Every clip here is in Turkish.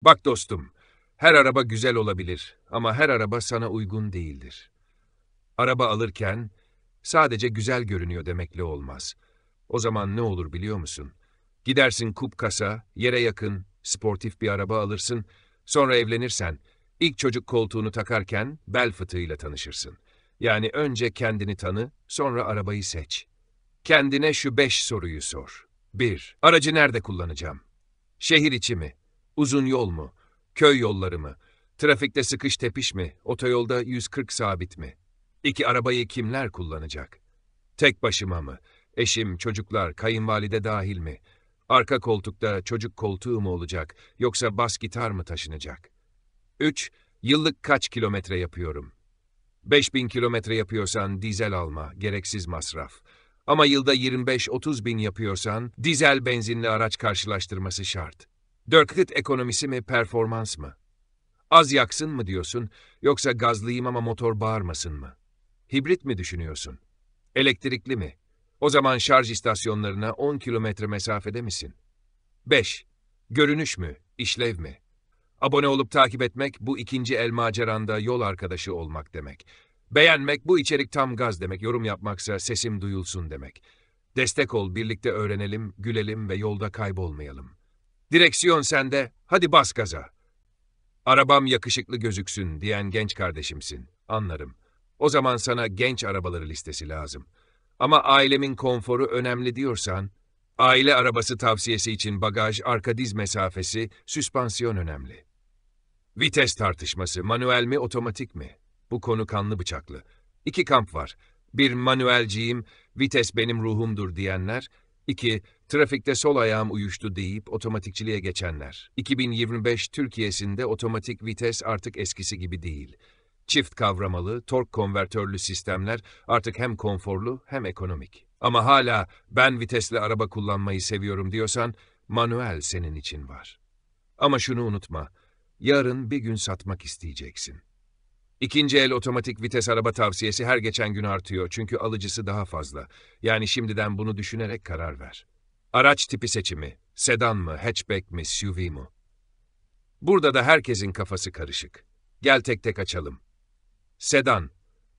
Bak dostum, her araba güzel olabilir ama her araba sana uygun değildir. Araba alırken sadece güzel görünüyor demekle olmaz. O zaman ne olur biliyor musun? Gidersin kup kasa, yere yakın, sportif bir araba alırsın, sonra evlenirsen ilk çocuk koltuğunu takarken bel fıtığıyla tanışırsın. Yani önce kendini tanı, sonra arabayı seç. Kendine şu 5 soruyu sor. 1. Aracı nerede kullanacağım? Şehir içi mi? Uzun yol mu? Köy yolları mı? Trafikte sıkış tepiş mi? Otoyolda 140 sabit mi? 2. Arabayı kimler kullanacak? Tek başıma mı? Eşim, çocuklar, kayınvalide dahil mi? Arka koltukta çocuk koltuğu mu olacak, yoksa bas gitar mı taşınacak? 3. Yıllık kaç kilometre yapıyorum? 5.000 kilometre yapıyorsan dizel alma, gereksiz masraf. Ama yılda 25-30 bin yapıyorsan dizel benzinli araç karşılaştırması şart. 4. Ekonomisi mi, performans mı? Az yaksın mı diyorsun, yoksa gazlıyım ama motor bağırmasın mı? Hibrit mi düşünüyorsun? Elektrikli mi? O zaman şarj istasyonlarına 10 kilometre mesafede misin? 5. Görünüş mü, işlev mi? Abone olup takip etmek, bu ikinci el maceranda yol arkadaşı olmak demek. Beğenmek, bu içerik tam gaz demek. Yorum yapmaksa sesim duyulsun demek. Destek ol, birlikte öğrenelim, gülelim ve yolda kaybolmayalım. Direksiyon sende, hadi bas gaza. Arabam yakışıklı gözüksün diyen genç kardeşimsin, anlarım. O zaman sana genç arabaları listesi lazım. Ama ailemin konforu önemli diyorsan, aile arabası tavsiyesi için bagaj, arka diz mesafesi, süspansiyon önemli. Vites tartışması, manuel mi, otomatik mi? Bu konu kanlı bıçaklı. İki kamp var. Bir, manuelciyim, vites benim ruhumdur diyenler. İki, trafikte sol ayağım uyuştu deyip otomatikçiliğe geçenler. 2025 Türkiye'sinde otomatik vites artık eskisi gibi değil. Çift kavramalı, tork konvertörlü sistemler artık hem konforlu hem ekonomik. Ama hala ben vitesli araba kullanmayı seviyorum diyorsan, manuel senin için var. Ama şunu unutma, yarın bir gün satmak isteyeceksin. İkinci el otomatik vites araba tavsiyesi her geçen gün artıyor çünkü alıcısı daha fazla. Yani şimdiden bunu düşünerek karar ver. Araç tipi seçimi, sedan mı, hatchback mi, SUV mu? Burada da herkesin kafası karışık. Gel tek tek açalım. Sedan,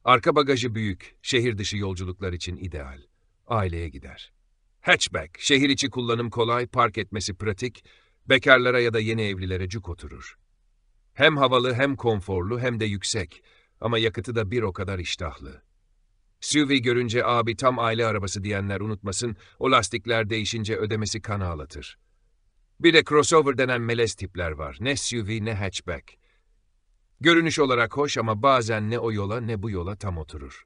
arka bagajı büyük, şehir dışı yolculuklar için ideal. Aileye gider. Hatchback, şehir içi kullanım kolay, park etmesi pratik, bekarlara ya da yeni evlilere cuk oturur. Hem havalı hem konforlu hem de yüksek ama yakıtı da bir o kadar iştahlı. SUV görünce abi tam aile arabası diyenler unutmasın, o lastikler değişince ödemesi kan ağlatır. Bir de crossover denen melez tipler var. Ne SUV ne hatchback. Görünüş olarak hoş ama bazen ne o yola ne bu yola tam oturur.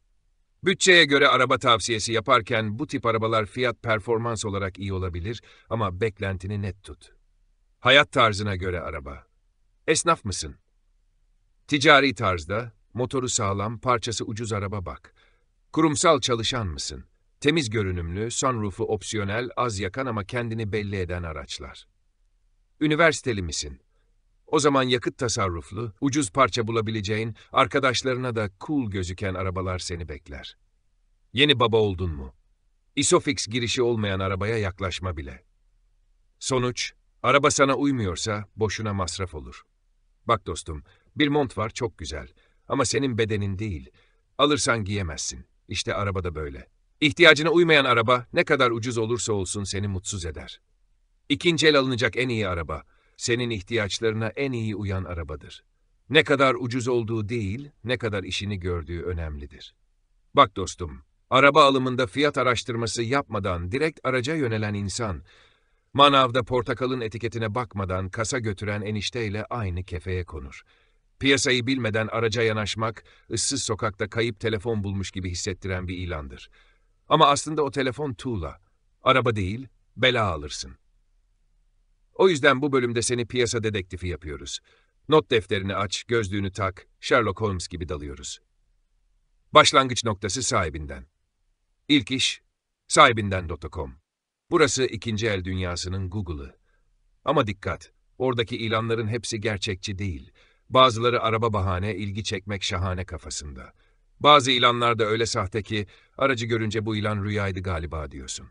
Bütçeye göre araba tavsiyesi yaparken bu tip arabalar fiyat performans olarak iyi olabilir ama beklentini net tut. Hayat tarzına göre araba. Esnaf mısın? Ticari tarzda, motoru sağlam, parçası ucuz araba bak. Kurumsal çalışan mısın? Temiz görünümlü, sunroofu opsiyonel, az yakan ama kendini belli eden araçlar. Üniversiteli misin? O zaman yakıt tasarruflu, ucuz parça bulabileceğin, arkadaşlarına da cool gözüken arabalar seni bekler. Yeni baba oldun mu? Isofix girişi olmayan arabaya yaklaşma bile. Sonuç, araba sana uymuyorsa boşuna masraf olur. Bak dostum, bir mont var çok güzel ama senin bedenin değil. Alırsan giyemezsin. İşte araba da böyle. İhtiyacına uymayan araba ne kadar ucuz olursa olsun seni mutsuz eder. İkinci el alınacak en iyi araba, senin ihtiyaçlarına en iyi uyan arabadır. Ne kadar ucuz olduğu değil, ne kadar işini gördüğü önemlidir. Bak dostum, araba alımında fiyat araştırması yapmadan direkt araca yönelen insan, manavda portakalın etiketine bakmadan kasa götüren enişteyle aynı kefeye konur. Piyasayı bilmeden araca yanaşmak, ıssız sokakta kayıp telefon bulmuş gibi hissettiren bir ilandır. Ama aslında o telefon tuğla. Araba değil, bela alırsın. O yüzden bu bölümde seni piyasa dedektifi yapıyoruz. Not defterini aç, gözlüğünü tak, Sherlock Holmes gibi dalıyoruz. Başlangıç noktası sahibinden. İlk iş, sahibinden.com. Burası ikinci el dünyasının Google'ı. Ama dikkat, oradaki ilanların hepsi gerçekçi değil. Bazıları araba bahane, ilgi çekmek şahane kafasında. Bazı ilanlar da öyle sahte ki, aracı görünce bu ilan rüyaydı galiba diyorsun.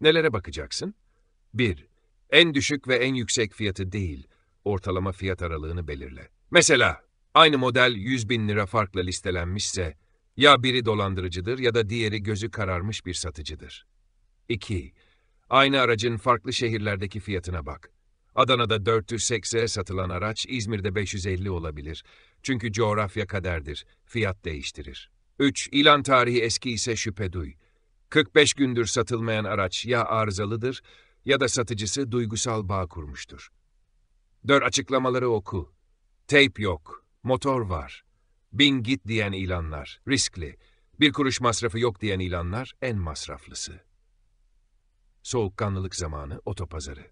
Nelere bakacaksın? 1. En düşük ve en yüksek fiyatı değil, ortalama fiyat aralığını belirle. Mesela aynı model 100.000 lira farkla listelenmişse ya biri dolandırıcıdır ya da diğeri gözü kararmış bir satıcıdır. 2. Aynı aracın farklı şehirlerdeki fiyatına bak. Adana'da 480'e satılan araç İzmir'de 550 olabilir. Çünkü coğrafya kaderdir, fiyat değiştirir. 3. İlan tarihi eski ise şüphe duy. 45 gündür satılmayan araç ya arızalıdır ya da satıcısı duygusal bağ kurmuştur. 4. Açıklamaları oku. Teyp yok, motor var. Bin git diyen ilanlar, riskli. Bir kuruş masrafı yok diyen ilanlar en masraflısı. Soğukkanlılık zamanı, otopazarı.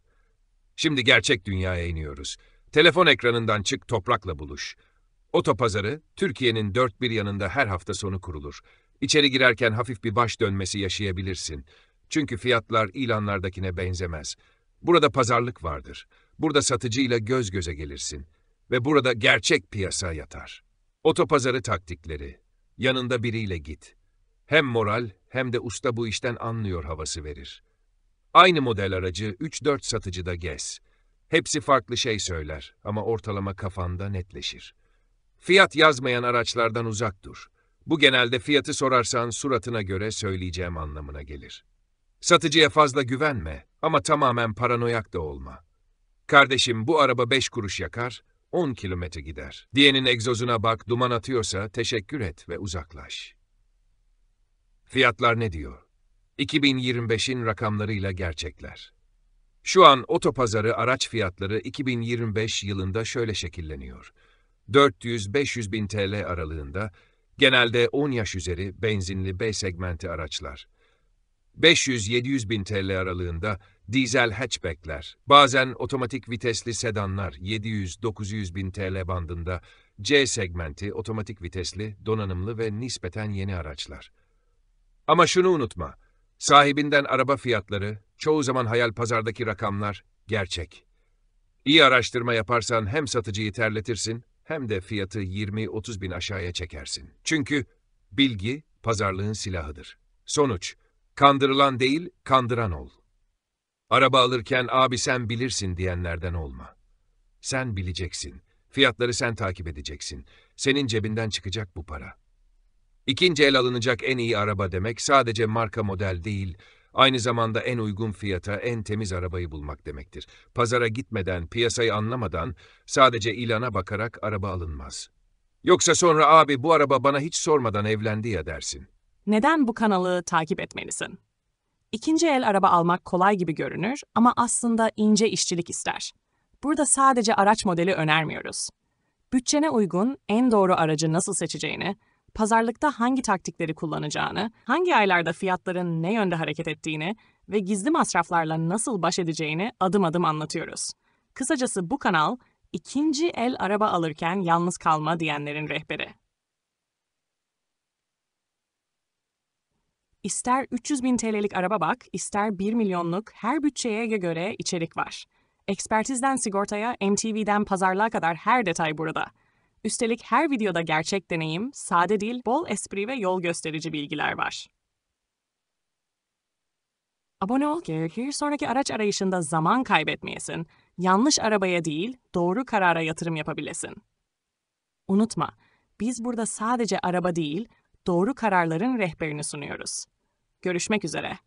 Şimdi gerçek dünyaya iniyoruz. Telefon ekranından çık, toprakla buluş. Otopazarı, Türkiye'nin dört bir yanında her hafta sonu kurulur. İçeri girerken hafif bir baş dönmesi yaşayabilirsin. Çünkü fiyatlar ilanlardakine benzemez. Burada pazarlık vardır. Burada satıcıyla göz göze gelirsin. Ve burada gerçek piyasa yatar. Otopazarı taktikleri. Yanında biriyle git. Hem moral hem de usta bu işten anlıyor havası verir. Aynı model aracı 3-4 satıcıda gez. Hepsi farklı şey söyler ama ortalama kafanda netleşir. Fiyat yazmayan araçlardan uzak dur. Bu genelde fiyatı sorarsan suratına göre söyleyeceğim anlamına gelir. Satıcıya fazla güvenme ama tamamen paranoyak da olma. Kardeşim bu araba 5 kuruş yakar, 10 kilometre gider. Diyenin egzozuna bak, duman atıyorsa teşekkür et ve uzaklaş. Fiyatlar ne diyor? 2025'in rakamlarıyla gerçekler. Şu an otopazarı araç fiyatları 2025 yılında şöyle şekilleniyor. 400-500 bin TL aralığında, genelde 10 yaş üzeri benzinli B segmenti araçlar. 500-700 bin TL aralığında dizel hatchbackler, bazen otomatik vitesli sedanlar 700-900 bin TL bandında, C segmenti otomatik vitesli, donanımlı ve nispeten yeni araçlar. Ama şunu unutma, sahibinden araba fiyatları, çoğu zaman hayal pazardaki rakamlar, gerçek. İyi araştırma yaparsan hem satıcıyı terletirsin, hem de fiyatı 20-30 bin aşağıya çekersin. Çünkü bilgi, pazarlığın silahıdır. Sonuç, kandırılan değil, kandıran ol. Araba alırken abi sen bilirsin diyenlerden olma. Sen bileceksin, fiyatları sen takip edeceksin. Senin cebinden çıkacak bu para. İkinci el alınacak en iyi araba demek sadece marka model değil, aynı zamanda en uygun fiyata en temiz arabayı bulmak demektir. Pazara gitmeden, piyasayı anlamadan, sadece ilana bakarak araba alınmaz. Yoksa sonra abi bu araba bana hiç sormadan evlendi ya dersin. Neden bu kanalı takip etmelisin? İkinci el araba almak kolay gibi görünür ama aslında ince işçilik ister. Burada sadece araç modeli önermiyoruz. Bütçene uygun en doğru aracı nasıl seçeceğini, pazarlıkta hangi taktikleri kullanacağını, hangi aylarda fiyatların ne yönde hareket ettiğini ve gizli masraflarla nasıl baş edeceğini adım adım anlatıyoruz. Kısacası bu kanal, ikinci el araba alırken yalnız kalma diyenlerin rehberi. İster 300 bin TL'lik araba bak, ister 1 milyonluk her bütçeye göre içerik var. Ekspertizden sigortaya, MTV'den pazarlığa kadar her detay burada. Üstelik her videoda gerçek deneyim, sade dil, bol espri ve yol gösterici bilgiler var. Abone ol ki bir sonraki araç arayışında zaman kaybetmeyesin, yanlış arabaya değil, doğru karara yatırım yapabilesin. Unutma, biz burada sadece araba değil, doğru kararların rehberini sunuyoruz. Görüşmek üzere.